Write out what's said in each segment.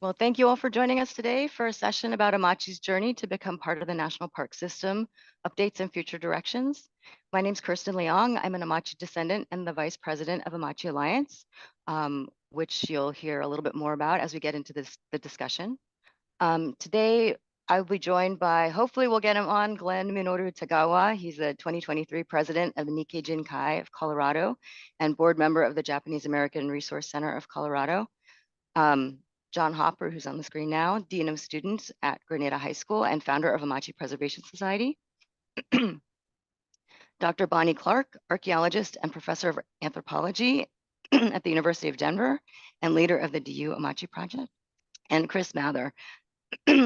Well, thank you all for joining us today for a session about Amache's journey to become part of the National Park System, updates and future directions. My name is Kirsten Leong. I'm an Amache descendant and the Vice President of Amache Alliance, which you'll hear a little bit more about as we get into the discussion. Today, I'll be joined by, hopefully we'll get him on, Glenn Minoru Tagawa. He's the 2023 president of the Nikkei Jinkai of Colorado and board member of the Japanese American Resource Center of Colorado. John Hopper, who's on the screen now, Dean of Students at Granada High School and founder of Amache Preservation Society. Dr. Bonnie Clark, archaeologist and professor of anthropology at the University of Denver and leader of the DU Amache Project. And Chris Mather,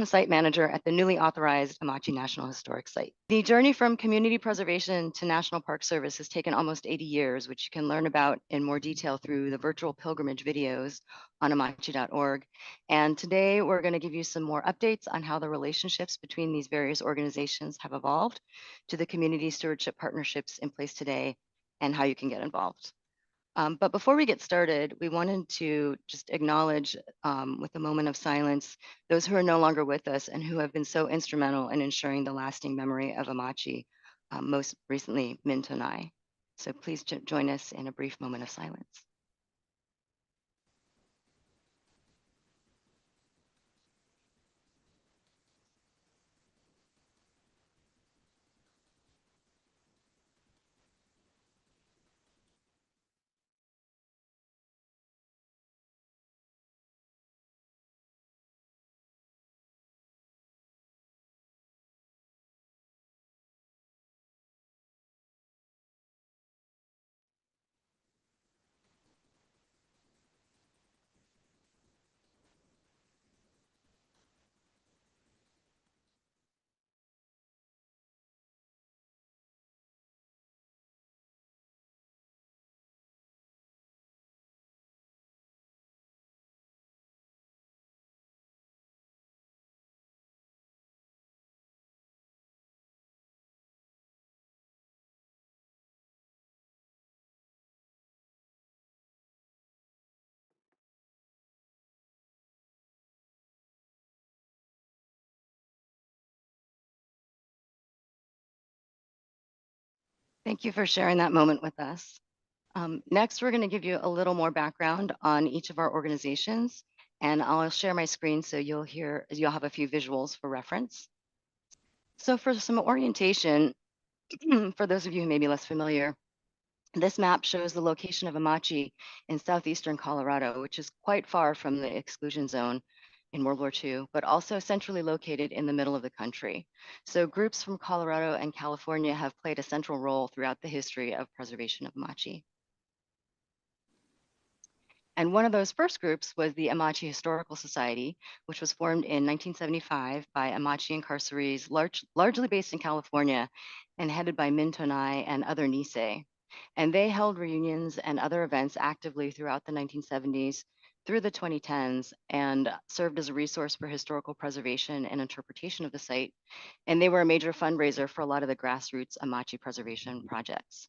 site manager at the newly authorized Amache National Historic Site. The journey from community preservation to National Park Service has taken almost 80 years, which you can learn about in more detail through the virtual pilgrimage videos on amache.org. And today we're going to give you some more updates on how the relationships between these various organizations have evolved to the community stewardship partnerships in place today and how you can get involved. But before we get started, we wanted to just acknowledge with a moment of silence those who are no longer with us and who have been so instrumental in ensuring the lasting memory of Amache, most recently Min Tonai. So please join us in a brief moment of silence. Thank you for sharing that moment with us. Next, we're going to give you a little more background on each of our organizations, and I'll share my screen so you'll have a few visuals for reference. So for some orientation, for those of you who may be less familiar, this map shows the location of Amache in southeastern Colorado, which is quite far from the exclusion zone in World War II, but also centrally located in the middle of the country. So groups from Colorado and California have played a central role throughout the history of preservation of Amache. And one of those first groups was the Amache Historical Society, which was formed in 1975 by Amache incarcerees, largely based in California and headed by Min Tonai and other Nisei. And they held reunions and other events actively throughout the 1970s through the 2010s and served as a resource for historical preservation and interpretation of the site. And they were a major fundraiser for a lot of the grassroots Amache preservation projects.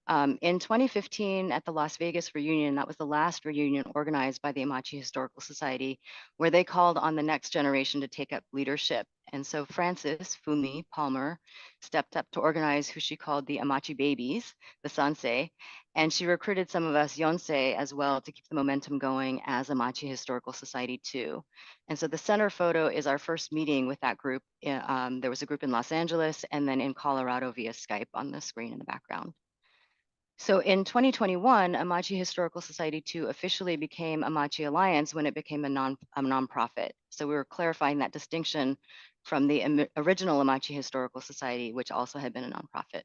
In 2015 at the Las Vegas reunion, that was the last reunion organized by the Amache Historical Society, where they called on the next generation to take up leadership. And so Frances Fumi Palmer stepped up to organize who she called the Amache Babies, the Sansei, and she recruited some of us Yonsei as well to keep the momentum going as Amache Historical Society too. And so the center photo is our first meeting with that group. There was a group in Los Angeles and then in Colorado via Skype on the screen in the background. So in 2021, Amache Historical Society 2 officially became Amache Alliance when it became a nonprofit. So we were clarifying that distinction from the original Amache Historical Society, which also had been a nonprofit.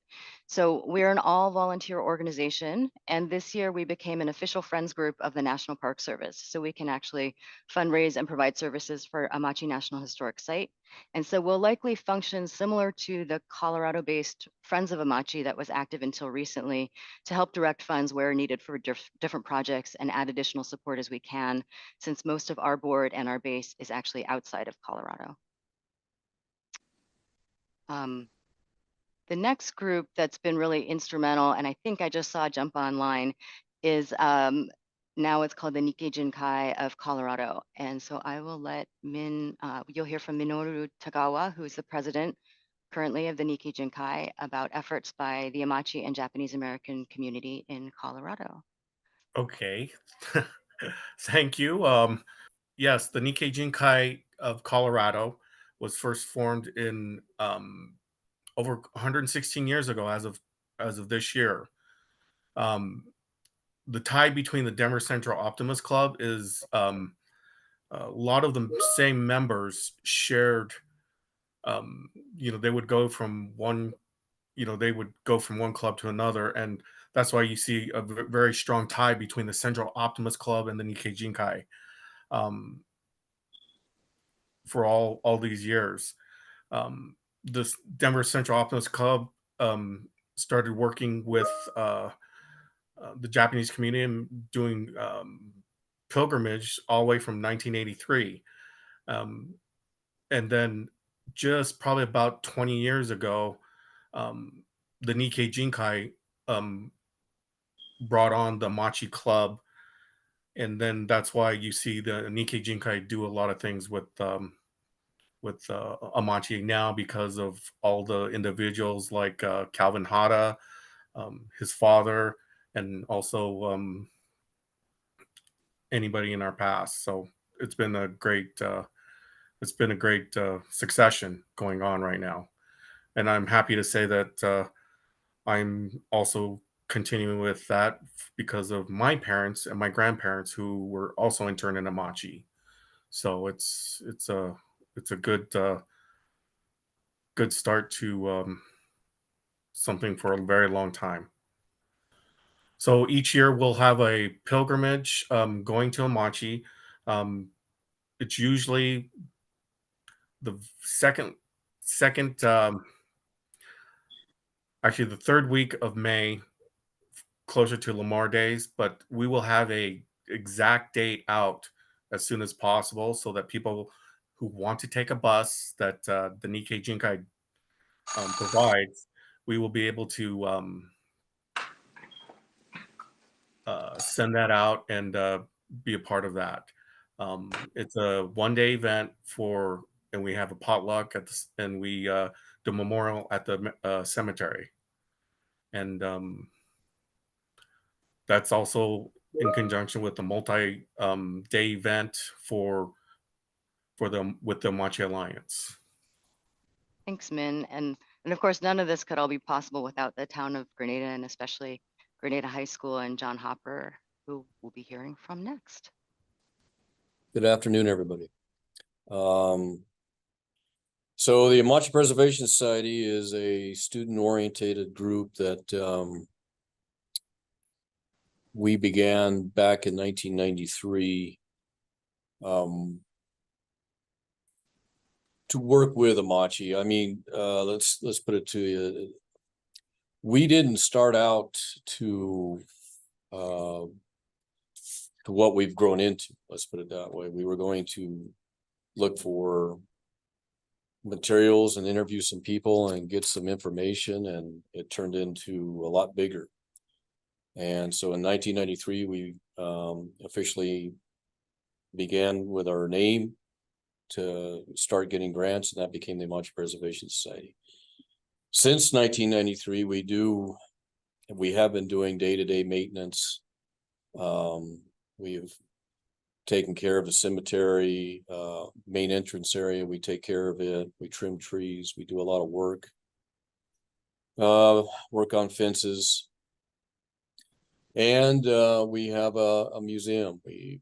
So we're an all-volunteer organization, and this year we became an official friends group of the National Park Service, so we can actually fundraise and provide services for Amache National Historic Site. And so we'll likely function similar to the Colorado-based Friends of Amache that was active until recently to help direct funds where needed for different projects and add additional support as we can, since most of our board and our base is actually outside of Colorado. The next group that's been really instrumental, and I think I just saw jump online, is Now it's called the Nikkei Jinkai of Colorado. And so I will let you'll hear from Minoru Tagawa, who is the president currently of the Nikkei Jinkai, about efforts by the Amache and Japanese American community in Colorado. Okay. Thank you. Yes, the Nikkei Jinkai of Colorado was first formed in over 116 years ago, as of this year. Um, the tie between the Denver Central Optimist Club is a lot of the same members shared. They would go from one. They would go from one club to another, and that's why you see a very strong tie between the Central Optimist Club and the Nikkei Jinkai. Um, for all these years. This Denver Central Optimist Club started working with the Japanese community and doing pilgrimage all the way from 1983. Um, and then just probably about 20 years ago, um, the Nikkei Jinkai um, brought on the Machi Club. And then that's why you see the Nikkei Jinkai do a lot of things with Amache now because of all the individuals like Calvin Hada, his father, and also anybody in our past. So it's been a great succession going on right now, and I'm happy to say that I'm also continuing with that because of my parents and my grandparents who were also interned in Amache. So it's a good start to something for a very long time. So each year we'll have a pilgrimage going to Amachi. Um, it's usually the second, actually the third week of May, closer to Lamar Days. But we will have a exact date out as soon as possible, so that people who want to take a bus that the Nikkei Jinkai provides, we will be able to send that out and be a part of that. It's a 1 day event and we have a potluck and we do memorial at the cemetery, and that's also in conjunction with the multi-day event for them with the Machi Alliance. Thanks, Min. And of course, none of this could all be possible without the town of Grenada and especially Grenada High School and John Hopper, who we'll be hearing from next. Good afternoon, everybody. So the Amache Preservation Society is a student-oriented group that we began back in 1993 to work with Amache. I mean, let's put it to you. We didn't start out to what we've grown into. Let's put it that way. We were going to look for materials and interview some people and get some information, and it turned into a lot bigger. And so in 1993, we officially began with our name to start getting grants, and that became the Amache Preservation Society. Since 1993, we have been doing day-to-day maintenance. We've taken care of the cemetery, main entrance area. We take care of it. We trim trees. We do a lot of work on fences. And we have a museum. We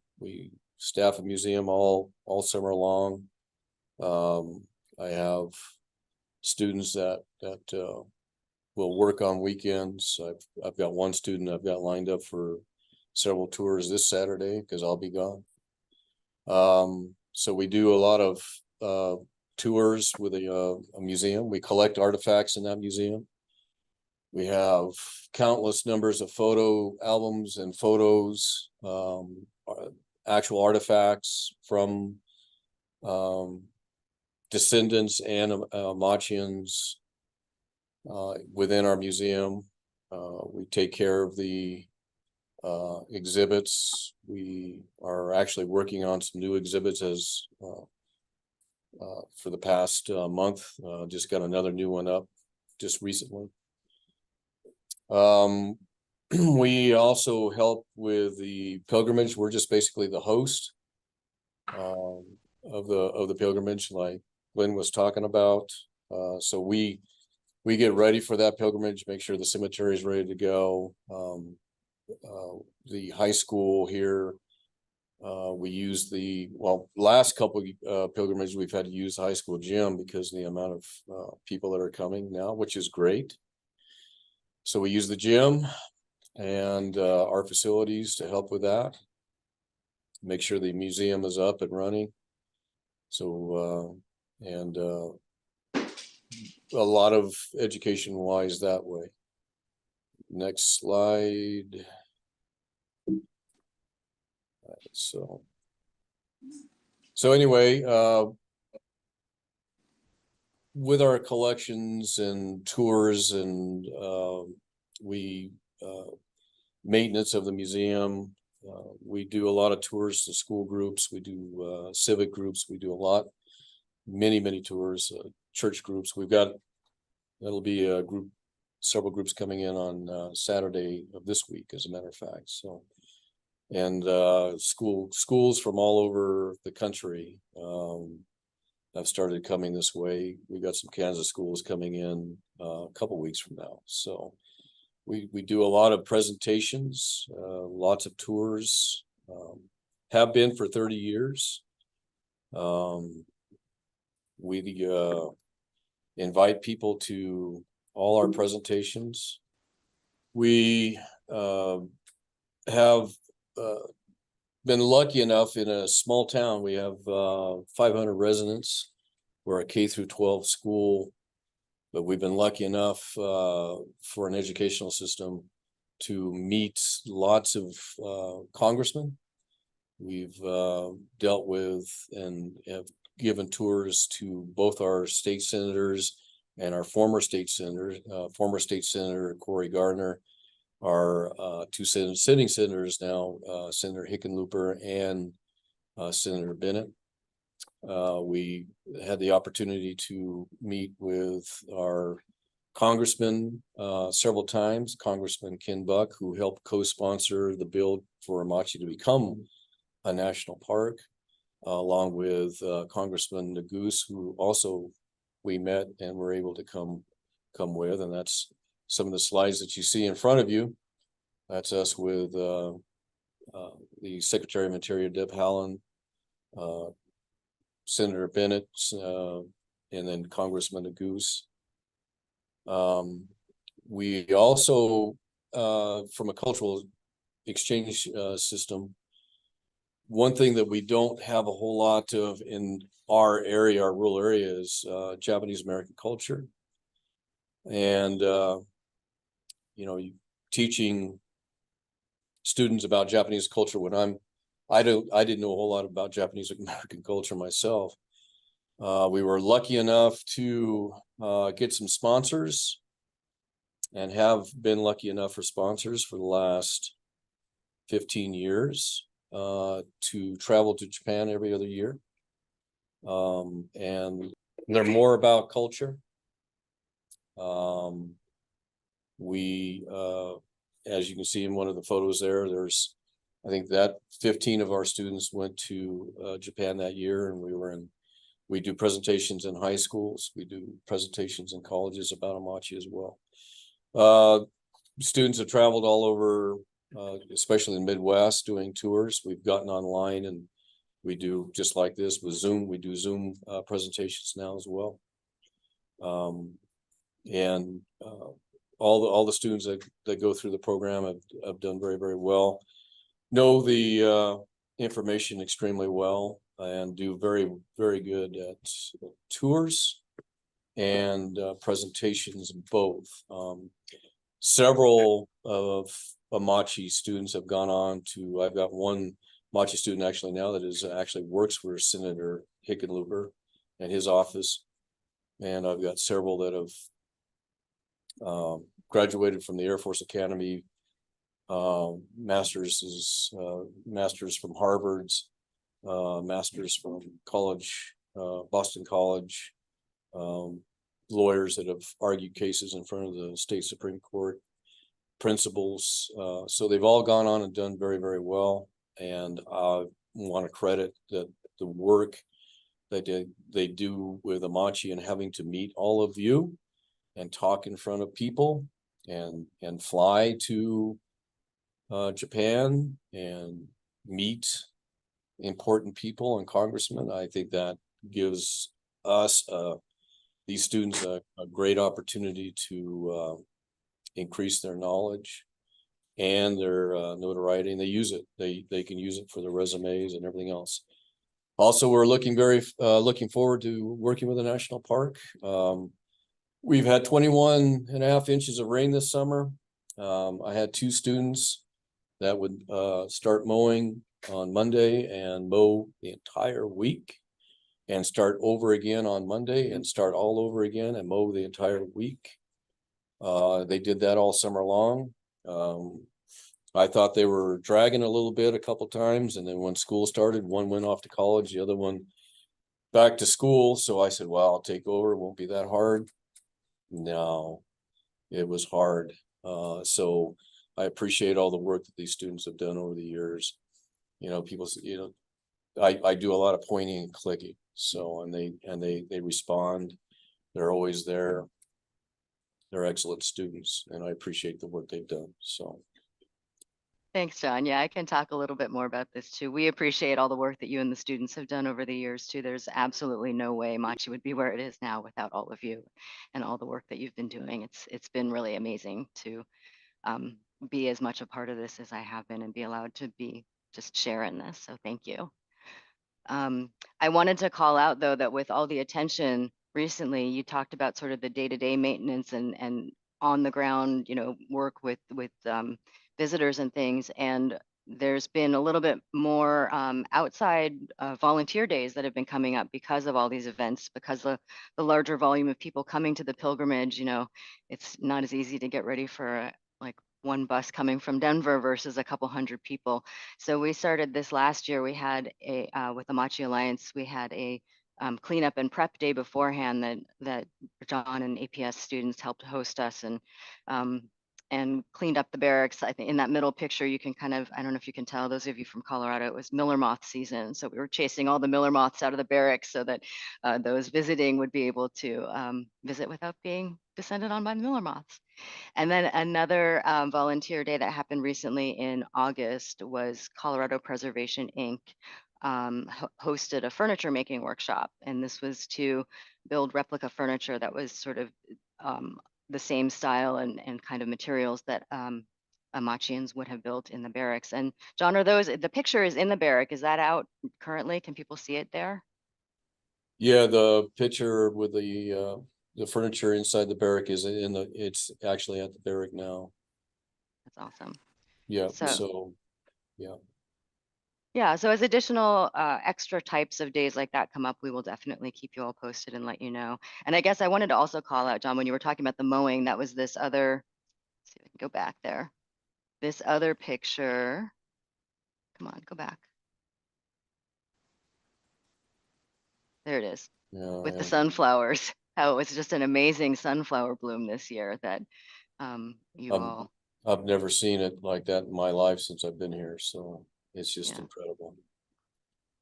staff a museum all summer long. I have students that will work on weekends. I've got one student I've got lined up for several tours this Saturday because I'll be gone. So we do a lot of tours with a museum. We collect artifacts in that museum. We have countless numbers of photo albums and photos, actual artifacts from descendants and Amachians within our museum. We take care of the exhibits. We are actually working on some new exhibits as for the past month. Just got another new one up just recently. We also help with the pilgrimage. We're just basically the host of the pilgrimage, like Lynn was talking about. So we get ready for that pilgrimage, make sure the cemetery is ready to go. The high school here, we use last couple pilgrimages we've had to use the high school gym because of the amount of people that are coming now, which is great. So we use the gym and our facilities to help with that, make sure the museum is up and running. So a lot of education wise that way. Next slide. So anyway, with our collections and tours and maintenance of the museum, we do a lot of tours to school groups. We do civic groups. We do many tours, church groups. That'll be several groups coming in on Saturday of this week, as a matter of fact. So, and schools from all over the country have started coming this way. We got some Kansas schools coming in a couple weeks from now. So we do a lot of presentations, lots of tours, have been for 30 years. We invite people to all our presentations. We have been lucky enough in a small town. We have 500 residents. We're a K through 12 school, but we've been lucky enough for an educational system to meet lots of congressmen. We've dealt with and have given tours to both our state senators and our former state senator Cory Gardner, our two sitting senators now, Senator Hickenlooper and Senator Bennett. We had the opportunity to meet with our congressman several times, Congressman Ken Buck, who helped co-sponsor the bill for Amache to become a national park, along with Congressman Nagoose, who also we met and were able to come with. And that's some of the slides that you see in front of you. That's us with the Secretary of Interior, Deb Haaland, Senator Bennett, and then Congressman Nagoose. We also, from a cultural exchange system, one thing that we don't have a whole lot of in our area, our rural area, is Japanese American culture. And, teaching students about Japanese culture when I didn't know a whole lot about Japanese American culture myself. We were lucky enough to get some sponsors and have been lucky enough for sponsors for the last 15 years to travel to Japan every other year and learn more about culture. We, as you can see in one of the photos I think that 15 of our students went to Japan that year, and we do presentations in high schools. We do presentations in colleges about Amache as well. Students have traveled all over, especially in the Midwest, doing tours. We've gotten online and we do just like this with Zoom. We do Zoom presentations now as well. And all the students that go through the program have done very, very well, know the information extremely well, and do very, very good at tours and presentations both. Several of Amache students have gone on to, I've got one Amache student actually now that actually works for Senator Hickenlooper and his office. And I've got several that have graduated from the Air Force Academy Masters from Harvard's, masters from Boston College, lawyers that have argued cases in front of the state Supreme Court, principals. So they've all gone on and done very, very well. And I want to credit the work that they do with Amache and having to meet all of you and talk in front of people and fly to Japan and meet important people and congressmen. I think that gives us these students a great opportunity to increase their knowledge and their notoriety, and they use it. They can use it for their resumes and everything else. Also, we're looking forward to working with the national park. We've had 21.5 inches of rain this summer. I had 2 students that would start mowing on Monday and mow the entire week, and start over again on Monday and start all over again and mow the entire week. They did that all summer long. I thought they were dragging a little bit a couple times, and then when school started, one went off to college, the other one back to school. So I said, well, I'll take over. It won't be that hard. No, it was hard. So I appreciate all the work that these students have done over the years. People, I do a lot of pointing and clicking. So, and they respond. They're always there. They're excellent students, and I appreciate the work they've done. So. Thanks, John. Yeah, I can talk a little bit more about this too. We appreciate all the work that you and the students have done over the years too. There's absolutely no way Machi would be where it is now without all of you and all the work that you've been doing. It's been really amazing to be as much a part of this as I have been and be allowed to be just share in this. So thank you. I wanted to call out though that with all the attention recently, you talked about sort of the day-to-day maintenance and on the ground, work with visitors and things. And there's been a little bit more outside volunteer days that have been coming up because of all these events, because the larger volume of people coming to the pilgrimage, it's not as easy to get ready for like one bus coming from Denver versus a couple hundred people. So we started this last year. We had with the Amache Alliance, we had a cleanup and prep day beforehand that John and APS students helped host us and cleaned up the barracks. I think in that middle picture, you can kind of, I don't know if you can tell, those of you from Colorado, it was Miller moth season. So we were chasing all the Miller moths out of the barracks so that those visiting would be able to visit without being descended on by the Miller moths. And then another volunteer day that happened recently in August was Colorado Preservation Inc. Hosted a furniture making workshop. And this was to build replica furniture that was sort of the same style and kind of materials that Amachians would have built in the barracks. And John, the picture is in the barrack. Is that out currently? Can people see it there? Yeah, the picture with the furniture inside the barrack is it's actually at the barrack now. That's awesome. Yeah, so yeah. Yeah, so as additional extra types of days like that come up, we will definitely keep you all posted and let you know. And I guess I wanted to also call out, John, when you were talking about the mowing, that was this other, let's see if I can go back there. This other picture, come on, go back. There it is, with the sunflowers. How it was just an amazing sunflower bloom this year that I've never seen it like that in my life since I've been here. So it's just incredible.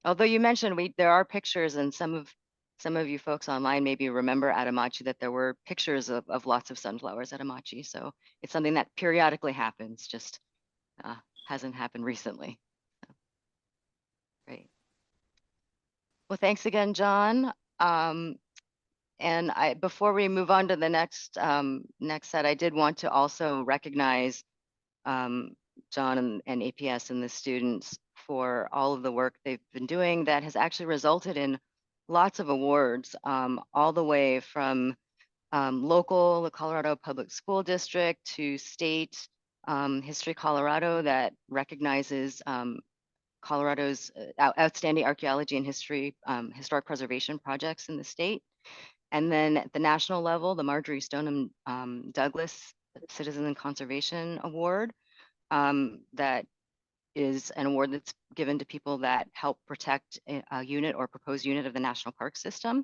Although you mentioned there are pictures, and some of you folks online maybe remember at Amache that there were pictures of lots of sunflowers at Amache. So it's something that periodically happens, just hasn't happened recently. So, great. Well, thanks again, John. And before we move on to the next set, I did want to also recognize John and APS and the students for all of the work they've been doing that has actually resulted in lots of awards, all the way from local, the Colorado Public School District, to state, History Colorado, that recognizes Colorado's outstanding archaeology and historic preservation projects in the state. And then at the national level, the Marjorie Stoneham Douglas Citizen Conservation Award. that is an award that's given to people that help protect a unit or proposed unit of the national park system.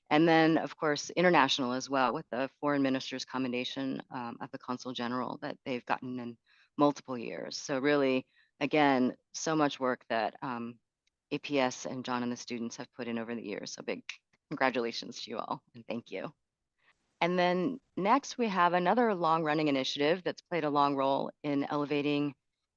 And then, of course, international as well, with the Foreign Minister's Commendation of the Consul General that they've gotten in multiple years. So really, again, so much work that APS and John and the students have put in over the years. So big congratulations to you all, and thank you. And then next, we have another long-running initiative that's played a long role in elevating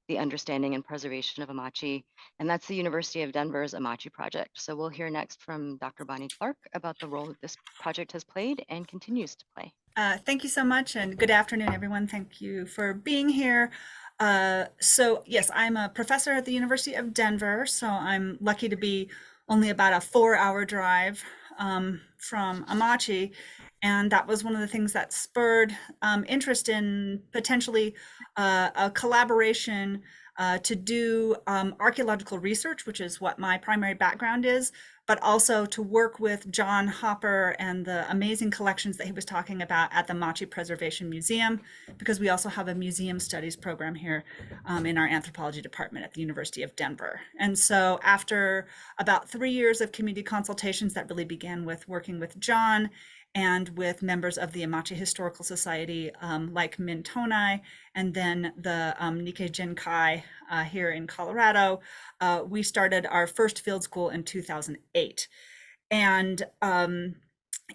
the understanding and preservation of Amache, and that's the University of Denver's Amache Project. So we'll hear next from Dr. Bonnie Clark about the role that this project has played and continues to play. Thank you so much, and good afternoon, everyone. Thank you for being here. So yes, I'm a professor at the University of Denver, so I'm lucky to be only about a 4-hour drive from Amache. And that was one of the things that spurred interest in potentially a collaboration to do archaeological research, which is what my primary background is, but also to work with John Hopper and the amazing collections that he was talking about at the Amache Preservation Museum, because we also have a museum studies program here in our anthropology department at the University of Denver. And so after about 3 years of community consultations that really began with working with John and with members of the Amache Historical Society, like Min Tonai, and then the Nikkei Jinkai here in Colorado, we started our first field school in 2008. And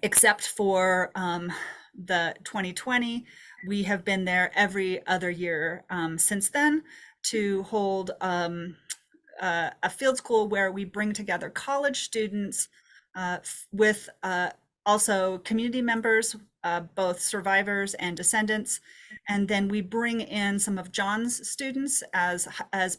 except for the 2020, we have been there every other year since then to hold a field school where we bring together college students with also community members, both survivors and descendants. And then we bring in some of John's students as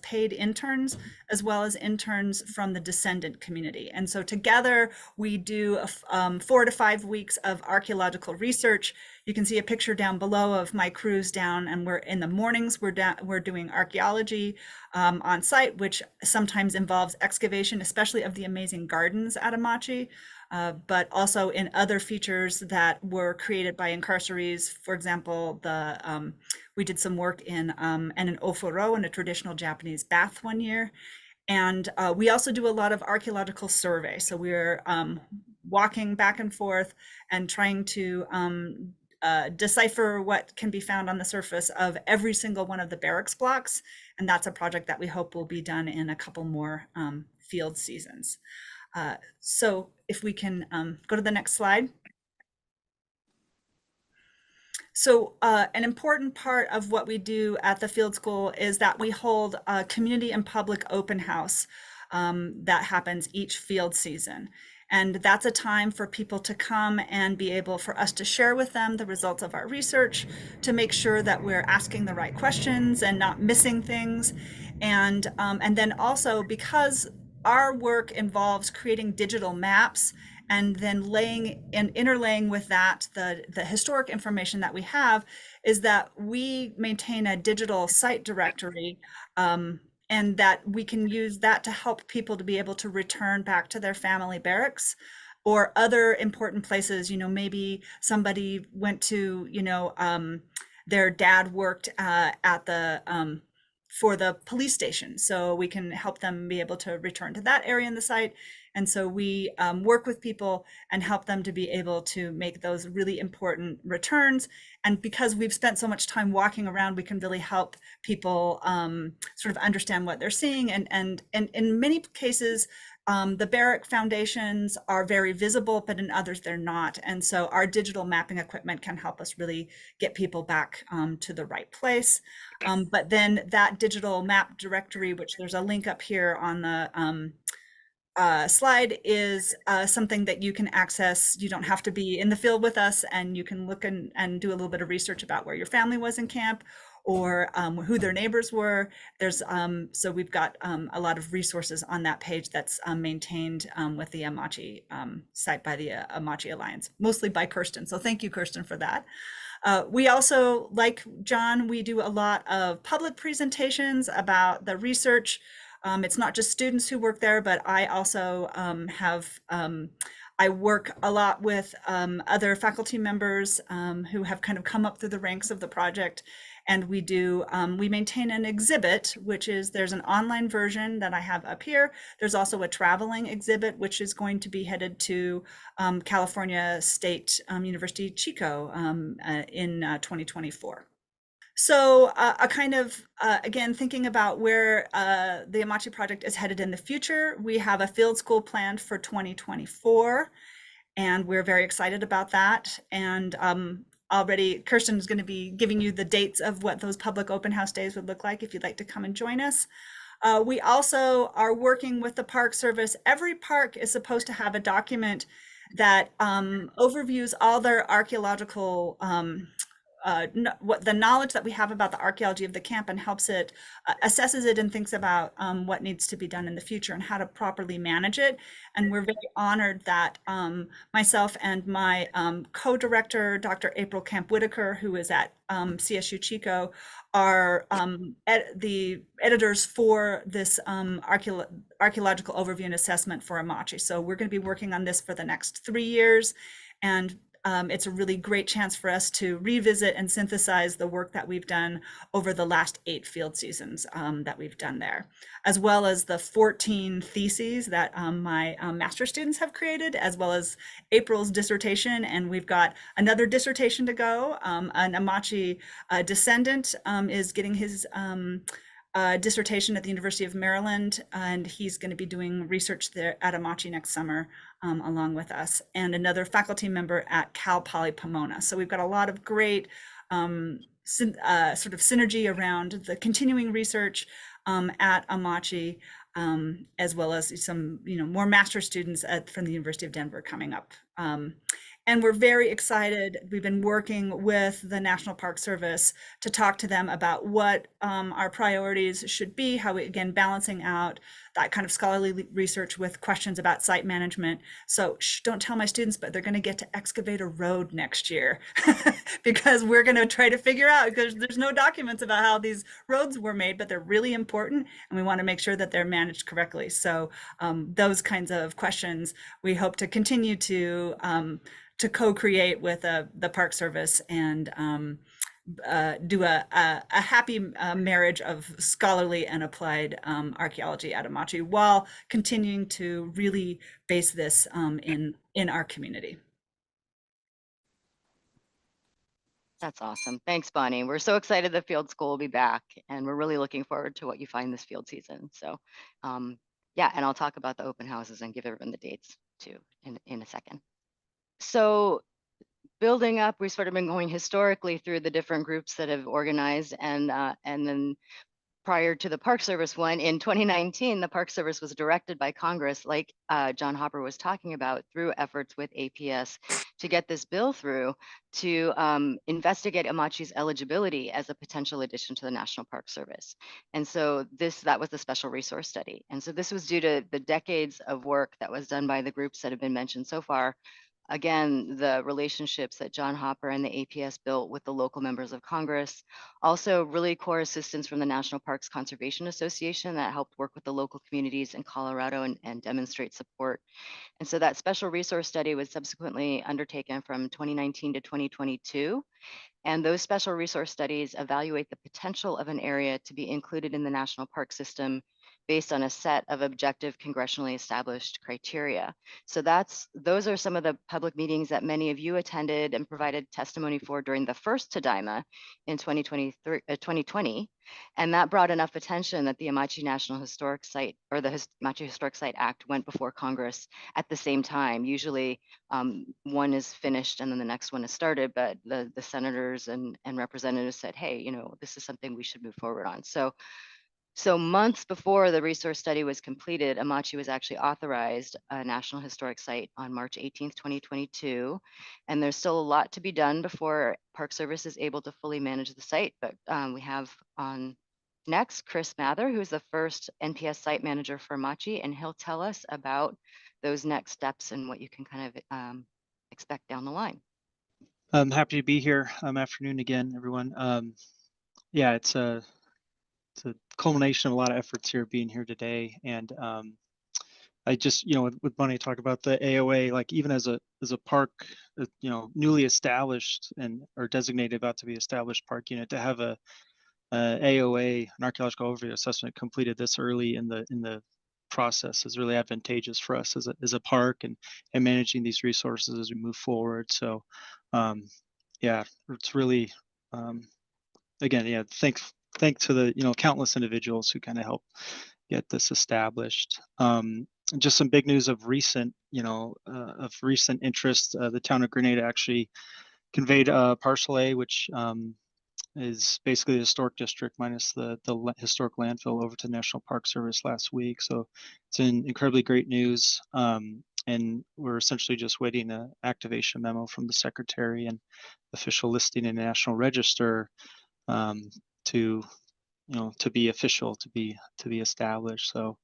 paid interns, as well as interns from the descendant community. And so together we do 4 to 5 weeks of archaeological research. You can see a picture down below of my crews down, and we're in the mornings, we're doing archaeology on site, which sometimes involves excavation, especially of the amazing gardens at Amache. But also in other features that were created by incarcerees. For example, we did some work in an ofuro, in a traditional Japanese bath one year. And we also do a lot of archaeological survey. So we're walking back and forth and trying to decipher what can be found on the surface of every single one of the barracks blocks. And that's a project that we hope will be done in a couple more field seasons. So if we can go to the next slide. So an important part of what we do at the field school is that we hold a community and public open house that happens each field season. And that's a time for people to come and be able for us to share with them the results of our research, to make sure that we're asking the right questions and not missing things. And then also, because our work involves creating digital maps and then laying and interlaying with that the historic information that we have, is that we maintain a digital site directory, and that we can use that to help people to be able to return back to their family barracks or other important places. Maybe somebody went to, their dad worked at the for the police station, so we can help them be able to return to that area in the site. And so we work with people and help them to be able to make those really important returns. And because we've spent so much time walking around, we can really help people sort of understand what they're seeing. And in many cases, the barrack foundations are very visible, but in others they're not. And so our digital mapping equipment can help us really get people back to the right place. But then that digital map directory, which there's a link up here on the slide, is something that you can access. You don't have to be in the field with us, and you can look and do a little bit of research about where your family was in camp, or who their neighbors were. There's so we've got a lot of resources on that page that's maintained with the Amache site by the Amache Alliance, mostly by Kirsten. So thank you, Kirsten, for that. We also, like John, we do a lot of public presentations about the research. It's not just students who work there, but I also I work a lot with other faculty members who have kind of come up through the ranks of the project. And we maintain an exhibit, which is, there's an online version that I have up here. There's also a traveling exhibit, which is going to be headed to California State University Chico in 2024. So a kind of, again, thinking about where the Amache project is headed in the future, we have a field school planned for 2024, and we're very excited about that. And already Kirsten is going to be giving you the dates of what those public open house days would look like if you'd like to come and join us. We also are working with the Park Service. Every park is supposed to have a document that overviews all their archaeological what the knowledge that we have about the archaeology of the camp, and helps it assesses it and thinks about what needs to be done in the future and how to properly manage it. And we're very honored that myself and my co-director, Dr. April Camp Whitaker, who is at CSU Chico, are the editors for this archaeological overview and assessment for Amache. So we're going to be working on this for the next 3 years, and it's a really great chance for us to revisit and synthesize the work that we've done over the last 8 field seasons that we've done there, as well as the 14 theses that my master's students have created, as well as April's dissertation. And we've got another dissertation to go. An Amache descendant is getting his dissertation at the University of Maryland, and he's going to be doing research there at Amache next summer along with us, and another faculty member at Cal Poly Pomona. So we've got a lot of great sort of synergy around the continuing research at Amache, as well as some more master students from the University of Denver coming up. And we're very excited. We've been working with the National Park Service to talk to them about what our priorities should be, how we, again, balancing out that kind of scholarly research with questions about site management. So don't tell my students, but they're going to get to excavate a road next year because we're going to try to figure out, because there's no documents about how these roads were made, but they're really important, and we want to make sure that they're managed correctly. So those kinds of questions we hope to continue to co-create with the Park Service, and do a happy marriage of scholarly and applied archaeology at Amache, while continuing to really base this in our community. That's awesome. Thanks, Bonnie. We're so excited the field school will be back, and we're really looking forward to what you find this field season. So yeah, and I'll talk about the open houses and give everyone the dates too in a second. So building up, we've sort of been going historically through the different groups that have organized, and then prior to the Park Service one, in 2019, the Park Service was directed by Congress, like John Hopper was talking about, through efforts with APS to get this bill through to investigate Amache's eligibility as a potential addition to the National Park Service. And so that was the special resource study. And so this was due to the decades of work that was done by the groups that have been mentioned so far. Again, the relationships that John Hopper and the APS built with the local members of Congress, also really core assistance from the National Parks Conservation Association that helped work with the local communities in Colorado and demonstrate support. And so that special resource study was subsequently undertaken from 2019 to 2022. And those special resource studies evaluate the potential of an area to be included in the national park system based on a set of objective congressionally established criteria. So those are some of the public meetings that many of you attended and provided testimony for during the first TDIMA in 2020. And that brought enough attention that the Amache National Historic Site, or the Amache Historic Site Act, went before Congress at the same time. Usually one is finished and then the next one is started, but the senators and representatives said, hey, this is something we should move forward on. So months before the resource study was completed, Amache was actually authorized a National Historic Site on March 18th, 2022. And there's still a lot to be done before Park Service is able to fully manage the site. But we have on next Chris Mather, who is the first NPS site manager for Amache, and he'll tell us about those next steps and what you can kind of expect down the line. I'm happy to be here. Afternoon again, everyone. Yeah, it's a culmination of a lot of efforts here being here today, and I just, with Bunny talk about the AOA, like even as a park, newly established and or designated about to be established park unit, to have a AOA, an archaeological overview assessment, completed this early in the process is really advantageous for us as a park and managing these resources as we move forward. So, yeah, it's really, again, yeah, thanks to the countless individuals who kind of help get this established. Just some big news of recent interest. The town of Grenada actually conveyed Parcel A, which is basically the historic district minus the historic landfill, over to National Park Service last week. So it's incredibly great news. And we're essentially just waiting an activation memo from the secretary and official listing in the National Register to be official, to be established. So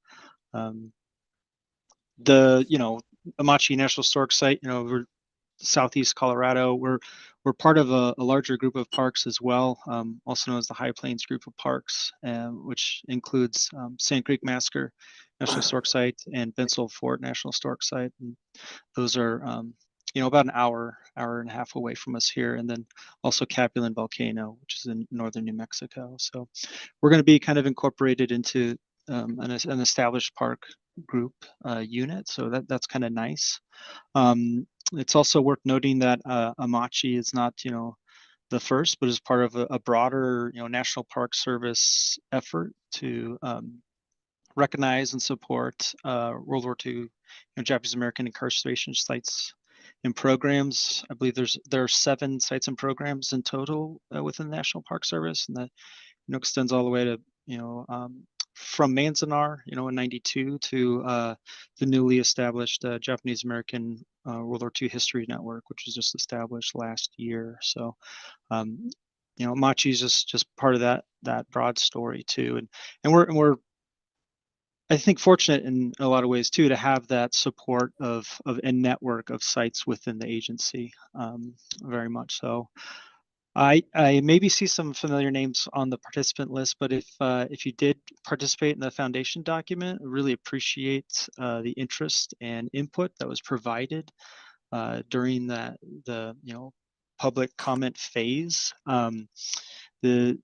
the Amache National Historic Site, we're Southeast Colorado. We're part of a larger group of parks as well, also known as the High Plains Group of Parks, which includes Sand Creek Massacre National Historic Site and Bensel Fort National Historic Site. And those are about an hour and a half away from us here, and then also Capulan Volcano, which is in northern New Mexico. So we're going to be kind of incorporated into an established park group unit, so that's kind of nice. It's also worth noting that Amache is not the first, but is part of a broader National Park Service effort to recognize and support World War II Japanese American incarceration sites and programs. I believe there are 7 sites and programs in total within the National Park Service, and that extends all the way to from Manzanar in '92 to the newly established Japanese American World War II History Network, which was just established last year. So Amache is just part of that broad story too, and we're I think fortunate in a lot of ways too to have that support of a network of sites within the agency, very much so. I maybe see some familiar names on the participant list, but if you did participate in the foundation document, I really appreciate the interest and input that was provided during the public comment phase. The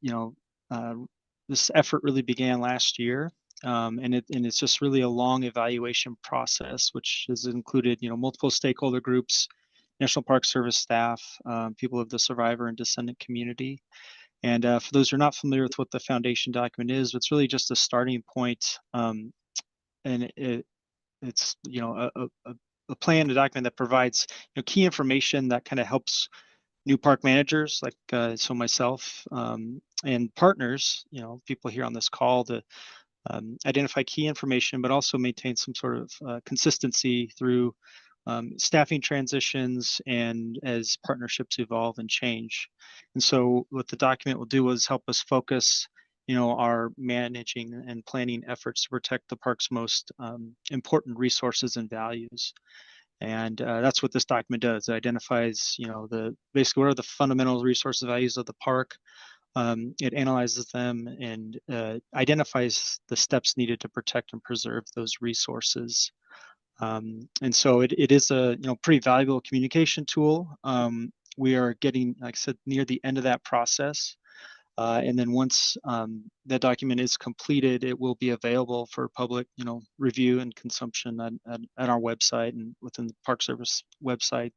this effort really began last year. And it's just really a long evaluation process, which has included multiple stakeholder groups, National Park Service staff, people of the survivor and descendant community. And for those who are not familiar with what the foundation document is, it's really just a starting point, and it's a plan, a document that provides key information that kind of helps new park managers like so myself and partners, people here on this call, to identify key information, but also maintain some sort of consistency through staffing transitions and as partnerships evolve and change. And so what the document will do is help us focus our managing and planning efforts to protect the park's most important resources and values. And that's what this document does. It identifies basically what are the fundamental resources and values of the park. It analyzes them and identifies the steps needed to protect and preserve those resources. And so it is a pretty valuable communication tool. We are getting, like I said, near the end of that process. And then once that document is completed, it will be available for public review and consumption at our website and within the Park Service website.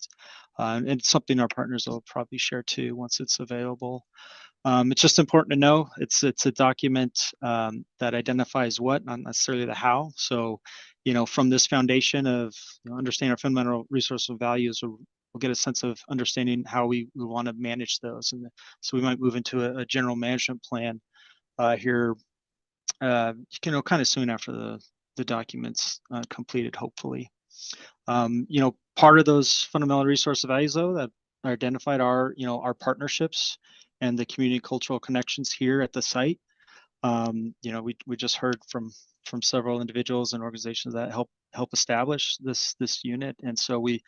And it's something our partners will probably share too once it's available. It's just important to know it's a document that identifies what, not necessarily the how. So, from this foundation of understanding our fundamental resource and values, we'll get a sense of understanding how we want to manage those. And so we might move into a general management plan here, kind of soon after the document's completed, hopefully. Part of those fundamental resource values, though, that are identified are, our partnerships and the community cultural connections here at the site. We just heard from several individuals and organizations that help establish this unit, and so we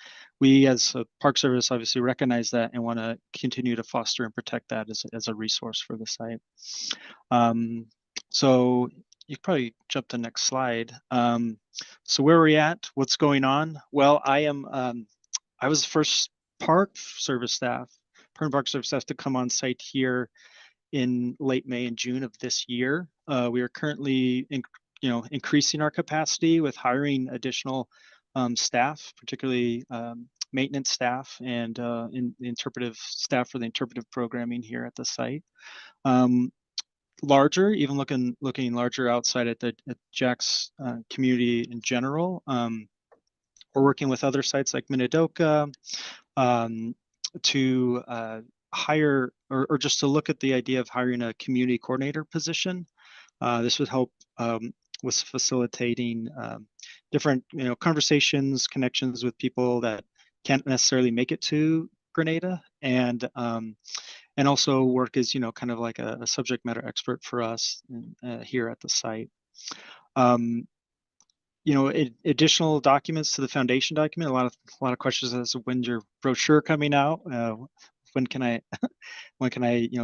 as a Park Service obviously recognize that and want to continue to foster and protect that as a resource for the site. So you probably jump to the next slide. So where are we at? What's going on? Well, I was the first Park Service staff to come on site here in late May and June of this year. We are currently increasing our capacity with hiring additional staff, particularly maintenance staff and interpretive staff for the interpretive programming here at the site. Larger, even looking larger outside at Jack's community in general. We're working with other sites like Minidoka to hire or just to look at the idea of hiring a community coordinator position. This would help with facilitating different conversations, connections with people that can't necessarily make it to Grenada, and also work as kind of like a subject matter expert for us here at the site. Additional documents to the foundation document. A lot of questions as to when's your brochure coming out. When can I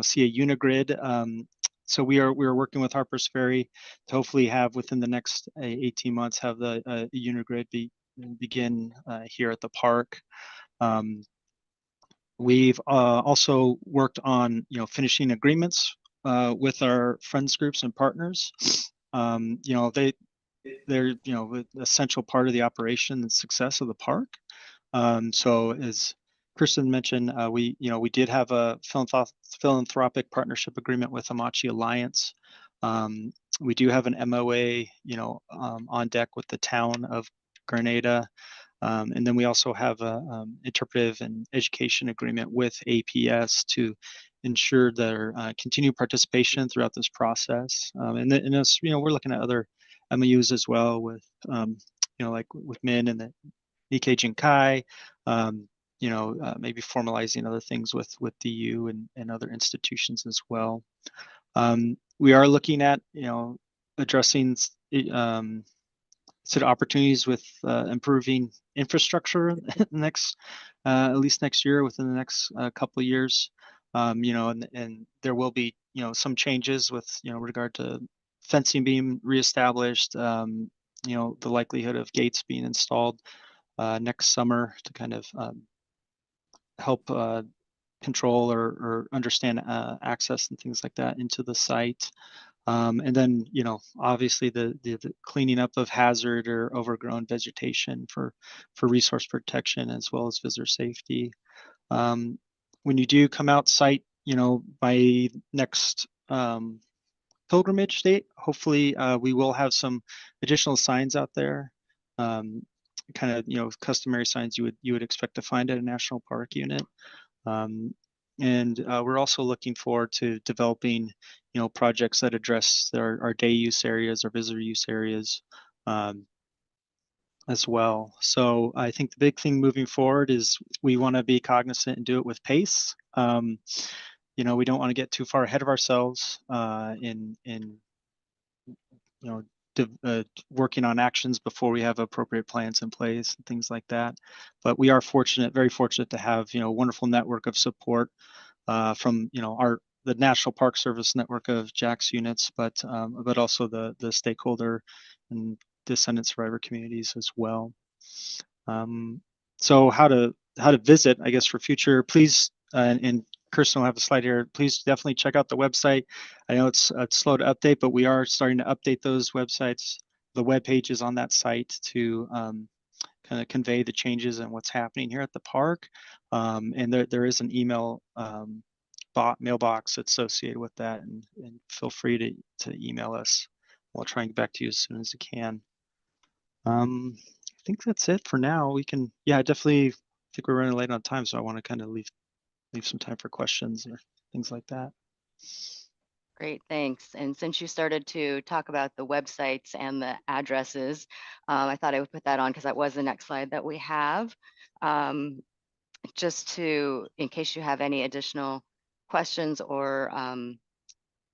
see a unigrid? So we are working with Harper's Ferry to hopefully have within the next 18 months have the unigrid begin here at the park. We've also worked on finishing agreements with our friends groups and partners. They're an essential part of the operation and success of the park. So as Kristen mentioned, we did have a philanthropic partnership agreement with Amache Alliance. We do have an MOA on deck with the town of Granada. And then we also have a interpretive and education agreement with APS to ensure their continued participation throughout this process. And as we're looking at other MOUs as well with like with MIN and the Nikkei Jinkai, maybe formalizing other things with DU and other institutions as well. We are looking at addressing sort of opportunities with improving infrastructure next at least next year, within the next couple of years. And there will be some changes with regard to fencing being reestablished, the likelihood of gates being installed next summer to kind of help control or understand access and things like that into the site. And then, obviously the cleaning up of hazard or overgrown vegetation for resource protection as well as visitor safety. When you do come out site, by next pilgrimage date, hopefully we will have some additional signs out there, kind of customary signs you would expect to find at a national park unit. And we're also looking forward to developing, projects that address our day use areas, our visitor use areas as well. So I think the big thing moving forward is we want to be cognizant and do it with pace. We don't want to get too far ahead of ourselves in working on actions before we have appropriate plans in place and things like that. But we are very fortunate to have a wonderful network of support from the National Park Service network of JAX units, but also the stakeholder and descendant survivor communities as well. So how to visit, I guess, for future, please, and Kirsten will have a slide here. Please definitely check out the website. I know it's slow to update, but we are starting to update those websites, the web pages on that site to kind of convey the changes and what's happening here at the park. And there is an email mailbox associated with that, and feel free to email us. We'll try and get back to you as soon as we can. I think that's it for now. We can, definitely. I think we're running late on time, so I want to kind of leave some time for questions or things like that. Great, thanks. And since you started to talk about the websites and the addresses, I thought I would put that on because that was the next slide that we have. Just in case you have any additional questions or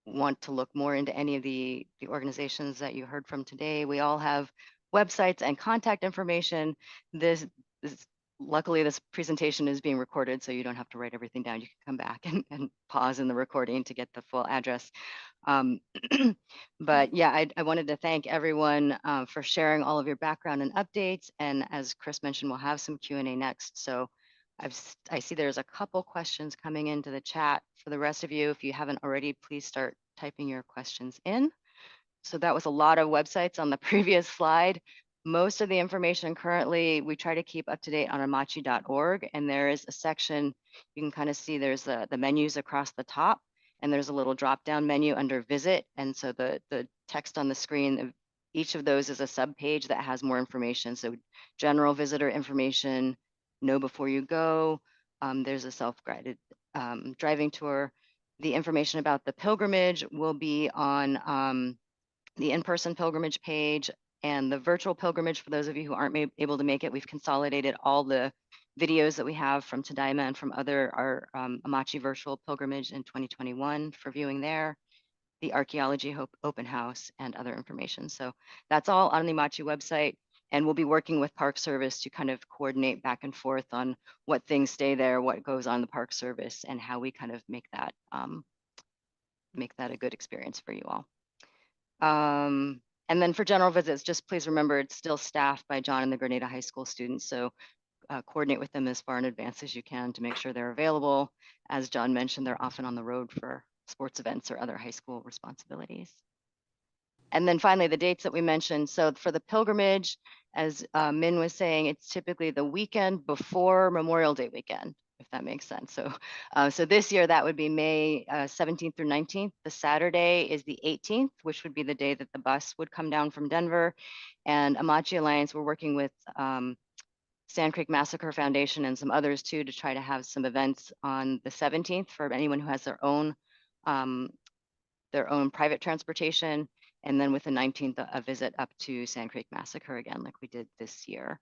want to look more into any of the organizations that you heard from today, we all have websites and contact information. This luckily this presentation is being recorded, so you don't have to write everything down. You can come back and pause in the recording to get the full address. But yeah, I wanted to thank everyone for sharing all of your background and updates. And as Chris mentioned, we'll have some Q&A next. So I see there's a couple questions coming into the chat. For the rest of you, if you haven't already, please start typing your questions in. So that was a lot of websites on the previous slide. Most of the information currently, we try to keep up to date on amache.org. And there is a section, you can kind of see there's the menus across the top, and there's a little drop down menu under visit. And so the text on the screen, each of those is a sub page that has more information. So general visitor information, know before you go. There's a self-guided driving tour. The information about the pilgrimage will be on the in-person pilgrimage page, and the virtual pilgrimage. For those of you who aren't able to make it, we've consolidated all the videos that we have from Tadaima and from our Amache virtual pilgrimage in 2021 for viewing there, the archaeology open house, and other information. So that's all on the Amache website. And we'll be working with Park Service to kind of coordinate back and forth on what things stay there, what goes on the Park Service, and how we kind of make that a good experience for you all. And then for general visits, just please remember it's still staffed by John and the Granada High School students. So coordinate with them as far in advance as you can to make sure they're available. As John mentioned, they're often on the road for sports events or other high school responsibilities. And then finally, the dates that we mentioned. So for the pilgrimage, as Min was saying, it's typically the weekend before Memorial Day weekend, if that makes sense. So, so this year that would be May 17th through 19th. The Saturday is the 18th, which would be the day that the bus would come down from Denver. And Amache Alliance, we're working with Sand Creek Massacre Foundation and some others too to try to have some events on the 17th for anyone who has their own private transportation. And then with the 19th, a visit up to Sand Creek Massacre again, like we did this year.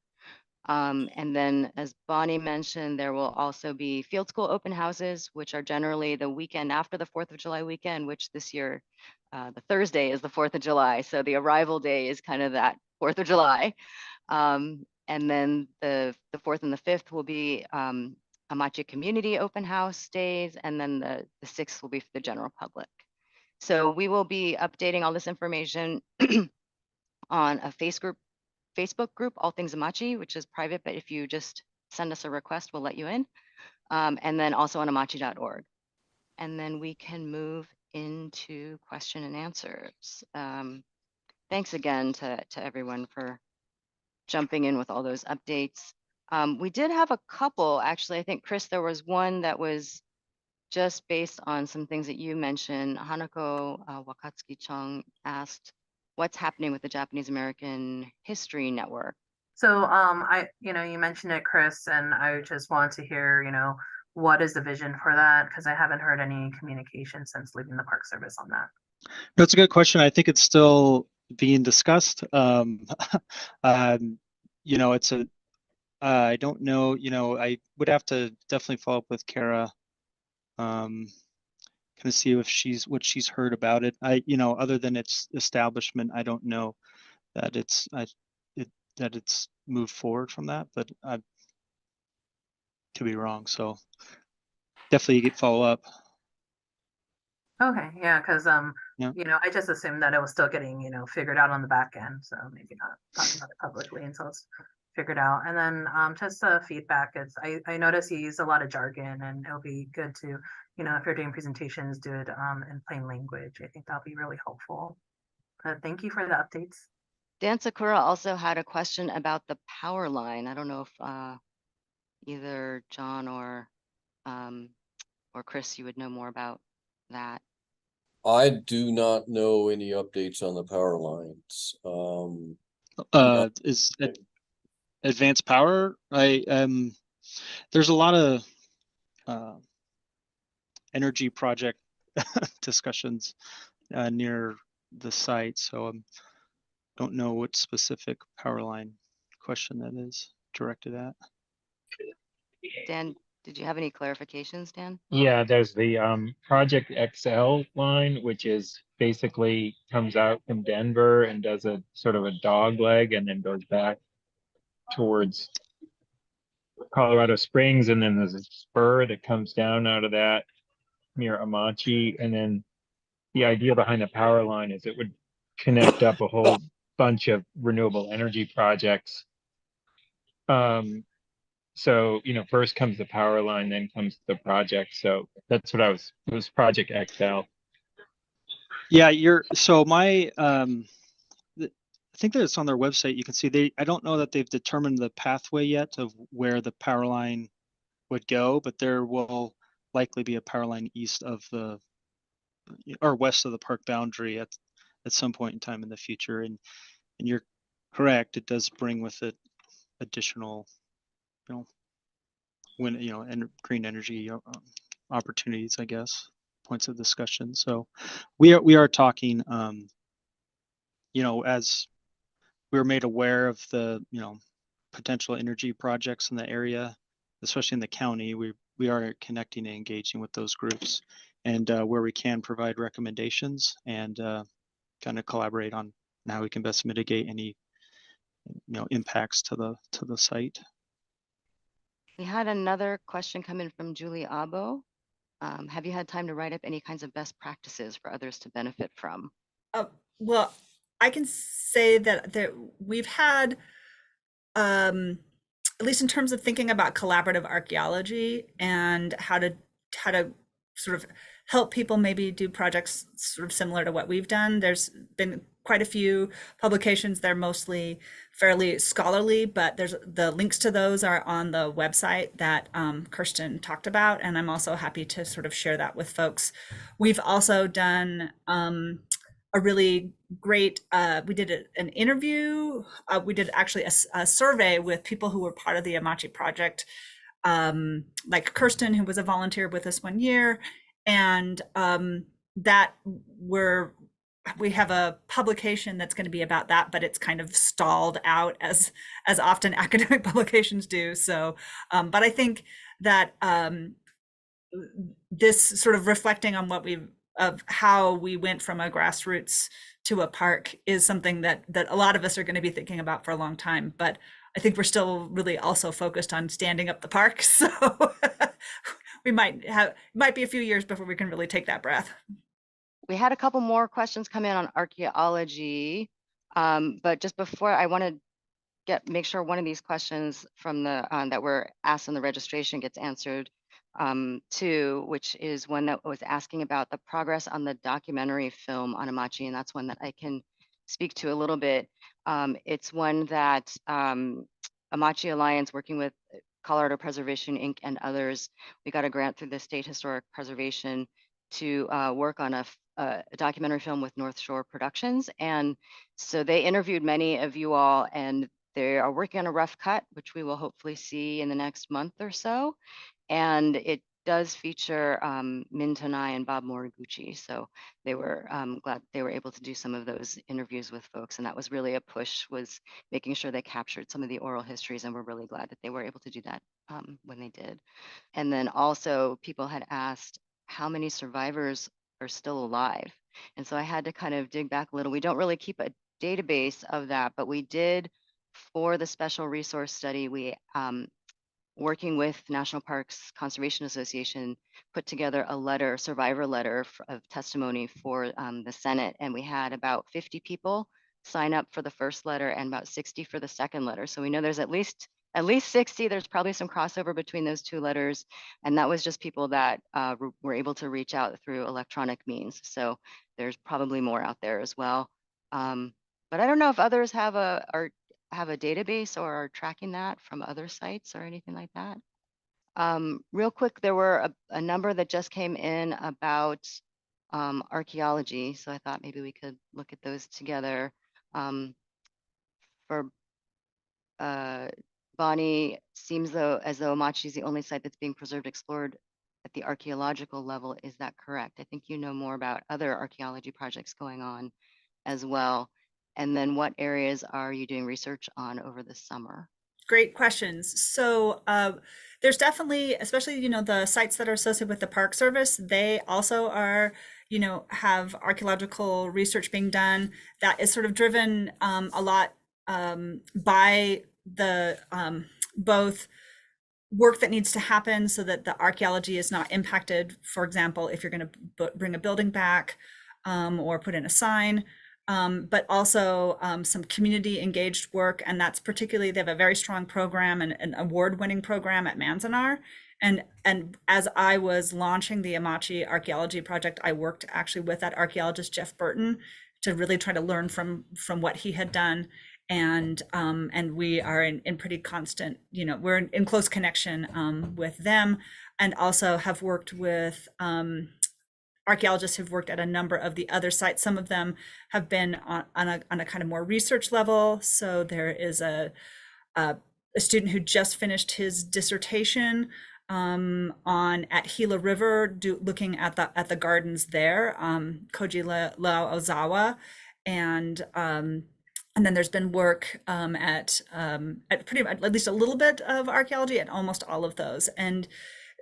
And then as Bonnie mentioned, there will also be field school open houses, which are generally the weekend after the 4th of July weekend, which this year, the Thursday is the 4th of July. So the arrival day is kind of that 4th of July. And then the 4th and the 5th will be Amache Community Open House days. And then the 6th will be for the general public. So we will be updating all this information on a Facebook group, All Things Amache, which is private, but if you just send us a request, we'll let you in. And then also on amache.org. And then we can move into question and answers. Thanks again to everyone for jumping in with all those updates. We did have a couple, actually. I think, Chris, there was one that was just based on some things that you mentioned. Hanako Wakatsuki-chung asked, what's happening with the Japanese American History Network? So you mentioned it, Chris, and I just want to hear, what is the vision for that? Because I haven't heard any communication since leaving the Park Service on that. That's a good question. I think it's still being discussed. It's I don't know, I would have to definitely follow up with Kara, kind of see if what she's heard about it. Other than its establishment, I don't know that it's moved forward from that, but I could be wrong. So definitely follow up. Okay, yeah, because Yeah. I just assumed that it was still getting, figured out on the back end, so maybe not talking about it publicly until it's figured out. And then just feedback is I notice you use a lot of jargon, and it'll be good to, if you're doing presentations, do it in plain language. I think that'll be really helpful. But thank you for the updates. Dan Sakura also had a question about the power line. I don't know if either John or Chris, you would know more about that. I do not know any updates on the power lines. Is it advanced power? There's a lot of energy project discussions near the site, so don't know what specific power line question that is directed at. Dan, did you have any clarifications, Dan? Yeah, there's the Project XL line, which is basically comes out from Denver and does a sort of a dog leg and then goes back towards Colorado Springs, and then there's a spur that comes down out of that near Amache. And then the idea behind the power line is it would connect up a whole bunch of renewable energy projects. So, first comes the power line, then comes the project. So that's what it was Project XL. Yeah, I think that it's on their website. You can see I don't know that they've determined the pathway yet of where the power line would go, but there will likely be a power line east of or west of the park boundary at some point in time in the future. And you're correct, it does bring with it additional, and green energy opportunities, I guess, points of discussion. So we are talking, as we were made aware of the, potential energy projects in the area, especially in the county, we are connecting and engaging with those groups, and where we can provide recommendations and kind of collaborate on how we can best mitigate any, impacts to the site. We had another question come in from Julie Abo. Have you had time to write up any kinds of best practices for others to benefit from? Well, I can say that we've had, at least in terms of thinking about collaborative archaeology and how to sort of help people maybe do projects sort of similar to what we've done. There's been quite a few publications. They're mostly fairly scholarly, but the links to those are on the website that Kirsten talked about. And I'm also happy to sort of share that with folks. We've also done a really great, we did an interview. We did actually a survey with people who were part of the Amache project, like Kirsten, who was a volunteer with us one year. And we have a publication that's going to be about that, but it's kind of stalled out as often academic publications do. So, but I think that this sort of reflecting on of how we went from a grassroots to a park is something that a lot of us are going to be thinking about for a long time. But I think we're still really also focused on standing up the park. So we might be a few years before we can really take that breath. We had a couple more questions come in on archaeology, but just before, I want to make sure one of these questions from that were asked in the registration gets answered too, which is one that was asking about the progress on the documentary film on Amache, and that's one that I can speak to a little bit. It's one that Amache Alliance, working with Colorado Preservation Inc. and others, we got a grant through the State Historic Preservation to work on a documentary film with North Shore Productions. And so they interviewed many of you all, and they are working on a rough cut, which we will hopefully see in the next month or so. And it does feature Min Tonai and Bob Moriguchi. So they were glad they were able to do some of those interviews with folks. And that was really a push, was making sure they captured some of the oral histories. And we're really glad that they were able to do that when they did. And then also people had asked how many survivors are still alive. And so I had to kind of dig back a little. We don't really keep a database of that, but we did, for the special resource study, we working with National Parks Conservation Association, put together a survivor letter of testimony for the Senate. And we had about 50 people sign up for the first letter and about 60 for the second letter. So we know there's at least 60. There's probably some crossover between those two letters. And that was just people that were able to reach out through electronic means. So there's probably more out there as well. But I don't know if others have a database or are tracking that from other sites or anything like that. Real quick, there were a number that just came in about archaeology. So I thought maybe we could look at those together. For Bonnie, seems as though Amache is the only site that's being preserved, explored at the archaeological level. Is that correct? I think you know more about other archaeology projects going on as well. And then what areas are you doing research on over the summer? Great questions. So there's definitely, especially, the sites that are associated with the Park Service, they also are, have archaeological research being done that is sort of driven a lot by the both work that needs to happen so that the archaeology is not impacted. For example, if you're going to bring a building back or put in a sign, but also some community engaged work. And that's particularly, they have a very strong program and an award-winning program at Manzanar. And as I was launching the Amache archaeology project, I worked actually with that archaeologist, Jeff Burton, to really try to learn from what he had done. And we are in pretty constant, we're in close connection with them, and also have worked with archaeologists who've worked at a number of the other sites. Some of them have been on a kind of more research level. So there is a student who just finished his dissertation at Gila River, looking at the gardens there, Koji Lao Ozawa, and then there's been work at least a little bit of archaeology at almost all of those, and